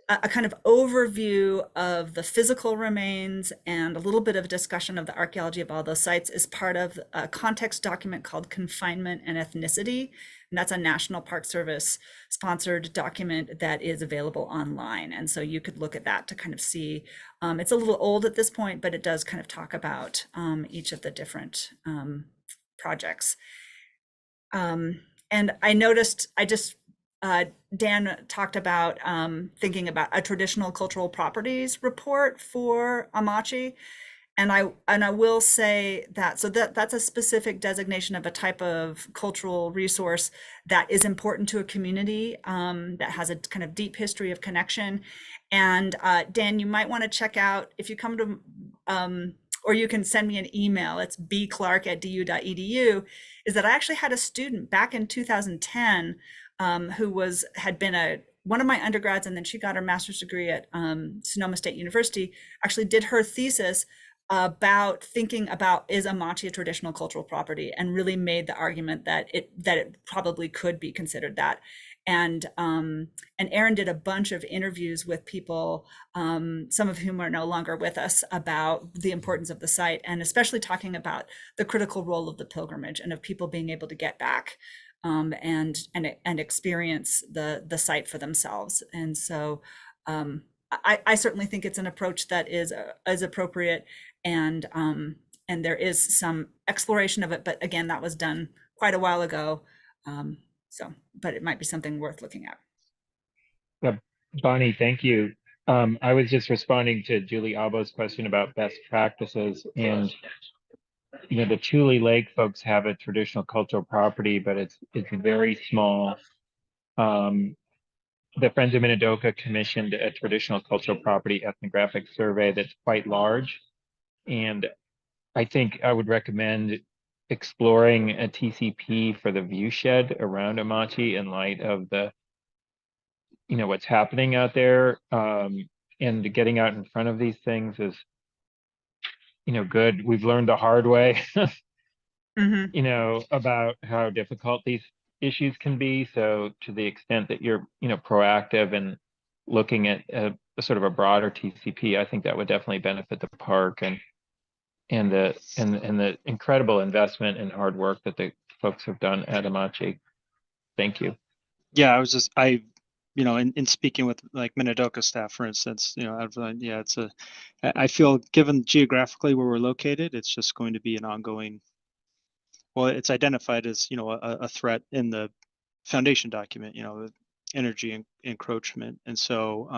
a kind of overview of the physical remains and a little bit of a discussion of the archaeology of all those sites is part of a context document called Confinement and Ethnicity. And that's a National Park Service sponsored document that is available online. And so you could look at that to kind of see, it's a little old at this point, but it does kind of talk about each of the different projects. And I noticed, Dan talked about thinking about a traditional cultural properties report for Amache. And I will say that, so that's a specific designation of a type of cultural resource that is important to a community, that has a kind of deep history of connection. And Dan, you might want to check out, if you come to, or you can send me an email, it's bclark@du.edu, is that I actually had a student back in 2010 who had been one of my undergrads, and then she got her master's degree at Sonoma State University, actually did her thesis about thinking about, is Amache a traditional cultural property, and really made the argument that it probably could be considered that. And Erin did a bunch of interviews with people, some of whom are no longer with us, about the importance of the site, and especially talking about the critical role of the pilgrimage and of people being able to get back and experience the site for themselves. And so I certainly think it's an approach that is appropriate, and there is some exploration of it, but again, that was done quite a while ago. But it might be something worth looking at. Yeah, Bonnie, thank you. I was just responding to Julie Albo's question about best practices, and the Tule Lake folks have a traditional cultural property, but it's very small. The Friends of Minidoka commissioned a traditional cultural property ethnographic survey that's quite large, and I think I would recommend exploring a TCP for the viewshed around Amache in light of the what's happening out there, and getting out in front of these things is good. We've learned the hard way about how difficult these issues can be. So to the extent that you're proactive and looking at a sort of a broader TCP, I think that would definitely benefit the park and the incredible investment and hard work that the folks have done at Amache. Thank you. Yeah, in speaking with like Minidoka staff, for instance, I feel, given geographically where we're located, it's just going to be an ongoing, well, it's identified as, a threat in the foundation document, energy encroachment. And so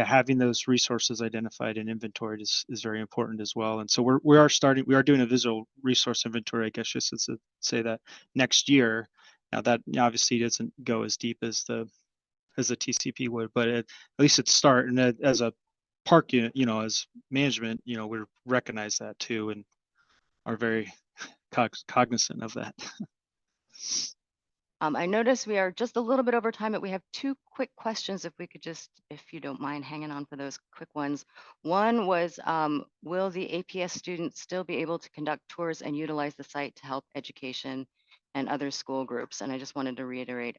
having those resources identified and inventoried is very important as well. And so we are doing a visual resource inventory, I guess, just to say that next year. Now that obviously doesn't go as deep as the TCP would, but at least it's start. And as a park unit, as management, we recognize that too, and are very cognizant of that. I notice we are just a little bit over time, but we have two quick questions. If we could just, if you don't mind hanging on for those quick ones. One was, will the APS students still be able to conduct tours and utilize the site to help education and other school groups? And I just wanted to reiterate,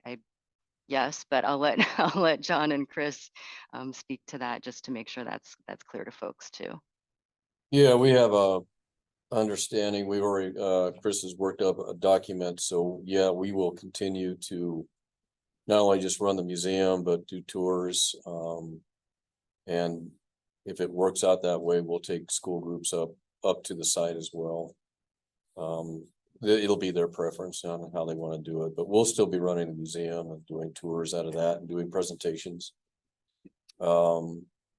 yes, but I'll let John and Chris speak to that, just to make sure that's clear to folks too. Yeah, we have a understanding. We've already Chris has worked up a document, so yeah, we will continue to not only just run the museum, but do tours. And if it works out that way, we'll take school groups up to the site as well. It'll be their preference on how they want to do it, but we'll still be running the museum and doing tours out of that and doing presentations.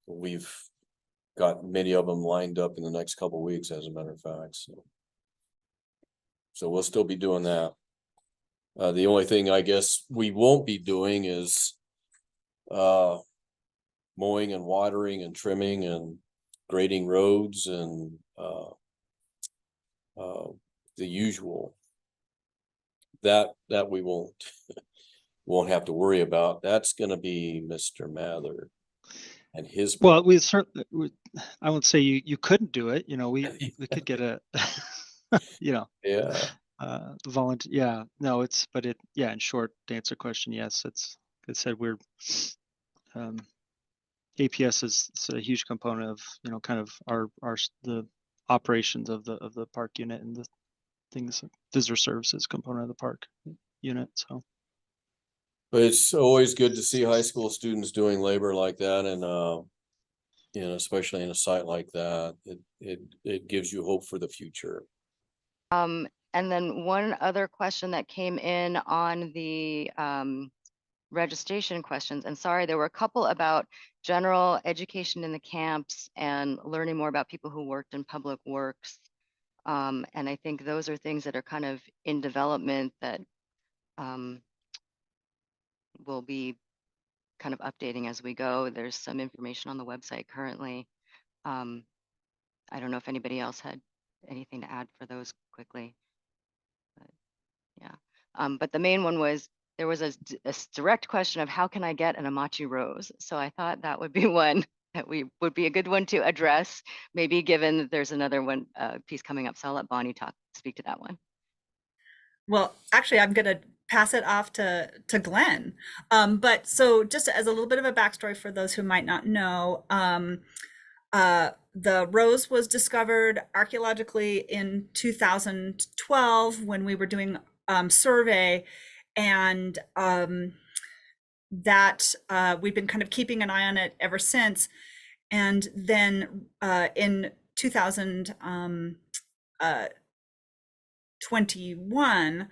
We've got many of them lined up in the next couple of weeks, as a matter of fact. So we'll still be doing that. The only thing I guess we won't be doing is mowing and watering and trimming and grading roads and the usual. That we won't have to worry about. That's going to be Mr. Mather and his. Well, we certainly, I won't say you couldn't do it. You know, we could get a, you know, Yeah. volunteer. Yeah, no, but in short, to answer the question, yes, it's, like I said, we're, APS is a huge component of, you know, kind of the operations of the park unit and the things, visitor services component of the park unit. So. But it's always good to see high school students doing labor like that, and you know, especially in a site like that, it gives you hope for the future. And then one other question that came in on the registration questions, and sorry, there were a couple about general education in the camps and learning more about people who worked in public works. And I think those are things that are kind of in development that will be kind of updating as we go. There's some information on the website currently. I don't know if anybody else had anything to add for those quickly. But yeah, but the main one was there was a direct question of how can I get an Amache rose? So I thought that would be one that would be a good one to address, maybe given that there's another one piece coming up. So I'll let Bonnie speak to that one. Well, actually, I'm going to pass it off to Glenn. But so just as a little bit of a backstory for those who might not know, the rose was discovered archaeologically in 2012 when we were doing survey, and that we've been kind of keeping an eye on it ever since. And then in 2021,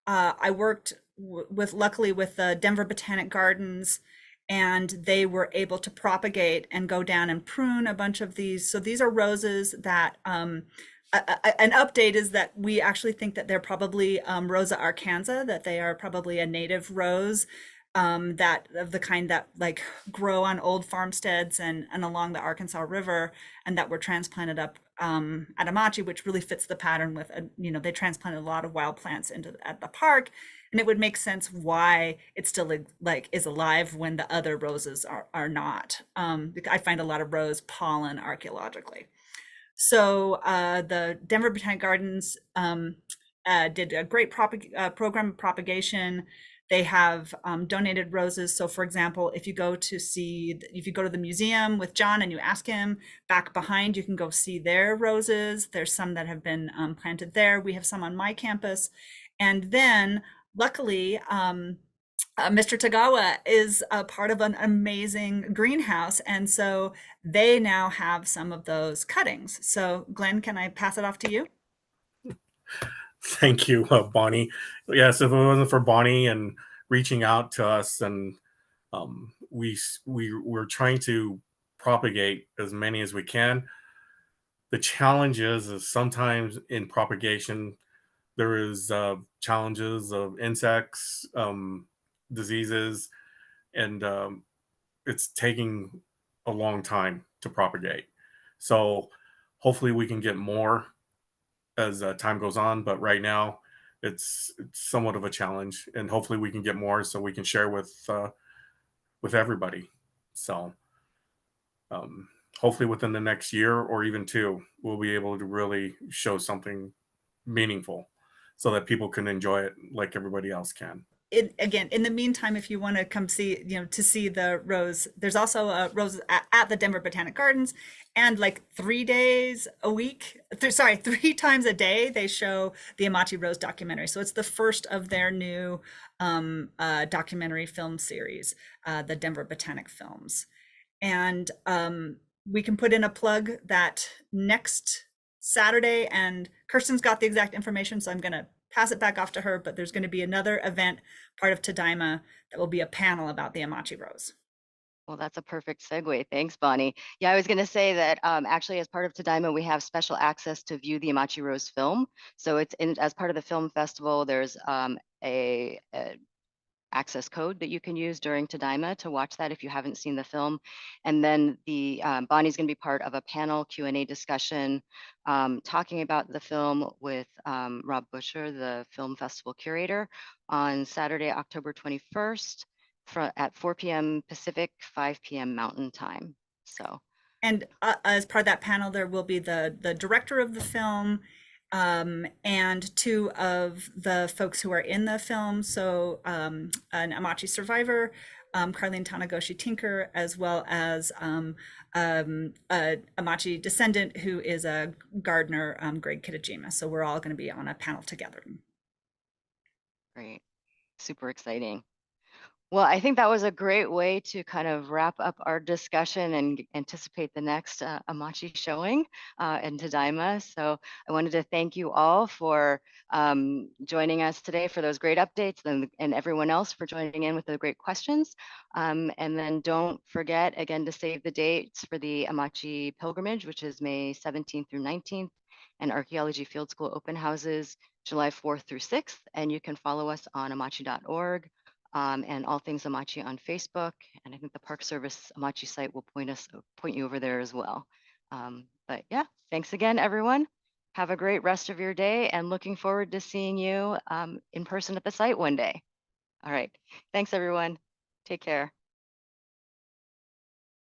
I worked luckily with the Denver Botanic Gardens, and they were able to propagate and go down and prune a bunch of these. So these are roses that an update is that we actually think that they're probably Rosa arkansa, that they are probably a native rose, that of the kind that like grow on old farmsteads and along the Arkansas River, and that were transplanted up at Amache, which really fits the pattern with, you know, they transplanted a lot of wild plants at the park, and it would make sense why it still like is alive when the other roses are not. I find a lot of rose pollen archaeologically. So the Denver Botanic Gardens did a great program of propagation. They have donated roses. So for example, if you go to the museum with John and you ask him, back behind, you can go see their roses. There's some that have been planted there. We have some on my campus. And then luckily, Mr. Tagawa is a part of an amazing greenhouse. And so they now have some of those cuttings. So Glenn, can I pass it off to you? Thank you, Bonnie. Yes, if it wasn't for Bonnie and reaching out to us, and we're trying to propagate as many as we can. The challenge is sometimes in propagation, there is challenges of insects, diseases, and it's taking a long time to propagate. So hopefully we can get more as time goes on, but right now it's somewhat of a challenge, and hopefully we can get more so we can share with everybody. So hopefully within the next year or even two, we'll be able to really show something meaningful so that people can enjoy it like everybody else can. again, in the meantime, if you want to come see, to see the rose, there's also a rose at the Denver Botanic Gardens, and like 3 days a week, 3 times a day, they show the Amache Rose documentary. So it's the first of their new documentary film series, the Denver Botanic Films. And we can put in a plug that next Saturday, and Kirsten's got the exact information, so I'm going to pass it back off to her, but there's going to be another event, part of Tadaima, that will be a panel about the Amache Rose. Well, that's a perfect segue. Thanks, Bonnie. Yeah, I was going to say that actually, as part of Tadaima, we have special access to view the Amache Rose film. So it's as part of the film festival, there's a access code that you can use during Tadaima to watch that if you haven't seen the film. And then the Bonnie's going to be part of a panel Q&A discussion talking about the film with Rob Busher, the film festival curator, on Saturday, October 21st at 4 p.m. Pacific, 5 p.m. Mountain Time. So. And as part of that panel, there will be the director of the film, and two of the folks who are in the film. So an Amache survivor, Carlene Tanagoshi Tinker, as well as a Amache descendant who is a gardener, Greg Kitajima. So we're all going to be on a panel together. Great. Super exciting. Well, I think that was a great way to kind of wrap up our discussion and anticipate the next Amache showing in Tadaima. So I wanted to thank you all for joining us today for those great updates, and everyone else for joining in with the great questions. And then don't forget, again, to save the dates for the Amache pilgrimage, which is May 17th through 19th, and Archaeology Field School open houses, July 4th through 6th. And you can follow us on amache.org. And all things Amache on Facebook, and I think the Park Service Amache site will point you over there as well. But yeah, thanks again, everyone. Have a great rest of your day, and looking forward to seeing you in person at the site one day. All right, thanks everyone. Take care.